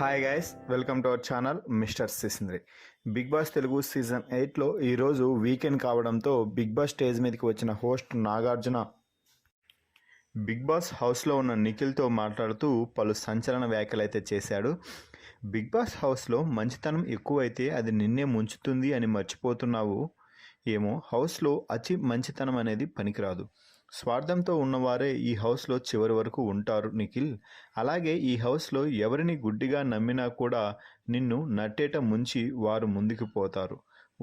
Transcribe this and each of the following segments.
Hi guys, welcome to our channel mister Sisindri. Big boss Telugu season 8లో ఈరోజు weekend కావడంతో big boss stage మీదకి వచ్చిన హోస్ట్ నాగార్జున బిగ్ బాస్ హౌస్లో ఉన్న నిఖిల్తో మాట్లాడుతూ పలు సంచలన వ్యాఖ్యలు అయితే చేశాడు. బిగ్ బాస్ హౌస్లో మంచితనం ఎక్కువైతే అది నిన్నే ముంచుతుంది అని మర్చిపోతున్నావు. ఏమో, హౌస్లో అతి మంచితనం అనేది పనికిరాదు. స్వార్థంతో ఉన్నవారే ఈ హౌస్లో చివరి వరకు ఉంటారు నిఖిల్. అలాగే ఈ హౌస్లో ఎవరిని గుడ్డిగా నమ్మినా కూడా నిన్ను నట్టేట ముంచి వారు ముందుకు పోతారు.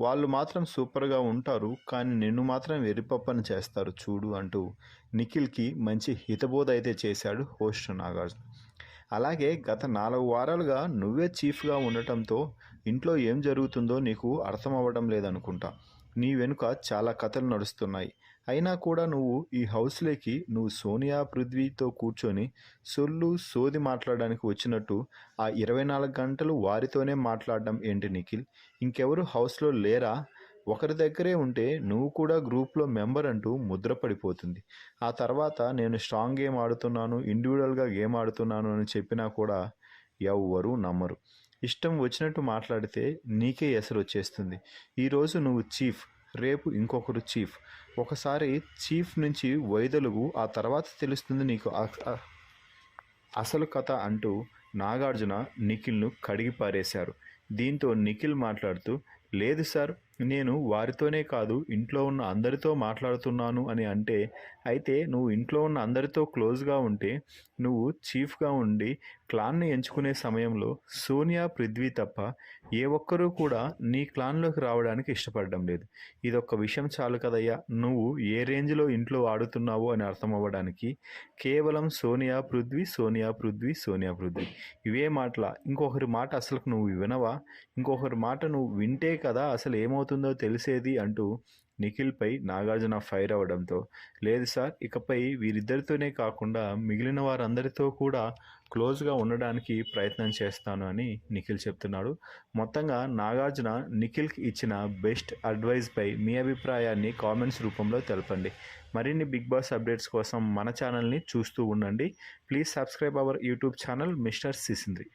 వాళ్ళు మాత్రం సూపర్గా ఉంటారు, కానీ నిన్ను మాత్రం వెరిపప్పని చేస్తారు చూడు అంటూ నిఖిల్కి మంచి హితబోధ అయితే చేశాడు హోస్ట్ నాగార్జున. అలాగే గత 4 వారాలుగా నువ్వే చీఫ్గా ఉండటంతో ఇంట్లో ఏం జరుగుతుందో నీకు అర్థం అవ్వడం లేదనుకుంటా. నీ వెనుక చాలా కథలు నడుస్తున్నాయి. అయినా కూడా ఈ హౌస్లోకి నువ్వు సోనియా పృథ్వీతో కూర్చొని సోది మాట్లాడడానికి వచ్చినట్టు ఆ 24 గంటలు వారితోనే మాట్లాడడం ఏంటి నిఖిల్? ఇంకెవరు హౌస్లో లేరా? ఒకరి దగ్గరే ఉంటే నువ్వు కూడా గ్రూప్లో మెంబర్ అంటూ ముద్ర పడిపోతుంది. ఆ తర్వాత నేను స్ట్రాంగ్ గేమ్ ఆడుతున్నాను, ఇండివిజువల్గా గేమ్ ఆడుతున్నాను అని చెప్పినా కూడా ఎవ్వరూ నమ్మరు. ఇష్టం వచ్చినట్టు మాట్లాడితే నీకే ఎసరు వచ్చేస్తుంది. ఈరోజు నువ్వు చీఫ్, రేపు ఇంకొకరు చీఫ్. ఒకసారి చీఫ్ నుంచి వైదొలుగు, ఆ తర్వాత తెలుస్తుంది నీకు అసలు కథ అంటూ నాగార్జున నిఖిల్ను కడిగి పారేశారు. దీంతో నిఖిల్ మాట్లాడుతూ, లేదు సార్, నేను వారితోనే కాదు ఇంట్లో ఉన్న అందరితో మాట్లాడుతున్నాను అని అంటే, అయితే నువ్వు ఇంట్లో ఉన్న అందరితో క్లోజ్గా ఉంటే నువ్వు చీఫ్గా ఉండి క్లాన్ని ఎంచుకునే సమయంలో సోనియా పృథ్వీ తప్ప ఏ ఒక్కరూ కూడా నీ క్లాన్లోకి రావడానికి ఇష్టపడడం లేదు. ఇదొక్క విషయం చాలు కదయ్యా, నువ్వు ఏ రేంజ్లో ఇంట్లో ఆడుతున్నావో అని అర్థం అవ్వడానికి. కేవలం సోనియా పృథ్వీ, సోనియా పృథ్వీ, సోనియా పృథ్వీ, ఇవే మాటల. ఇంకొకరి మాట అసలు నువ్వు వినవా? ఇంకొకరి మాట నువ్వు వింటే కదా అసలు ఏమవుతుందో తెలిసేది అంటూ నిఖిల్పై నాగార్జున ఫైర్ అవ్వడంతో, లేదు సార్, ఇకపై వీరిద్దరితోనే కాకుండా మిగిలిన వారందరితో కూడా క్లోజ్గా ఉండడానికి ప్రయత్నం చేస్తాను అని నిఖిల్ చెప్తున్నాడు. మొత్తంగా నాగార్జున నిఖిల్కి ఇచ్చిన బెస్ట్ అడ్వైస్పై మీ అభిప్రాయాన్ని కామెంట్స్ రూపంలో తెలపండి. మరిన్ని బిగ్ బాస్ అప్డేట్స్ కోసం మన ఛానల్ని చూస్తూ ఉండండి. Please subscribe our YouTube channel mister సిసింద్రి.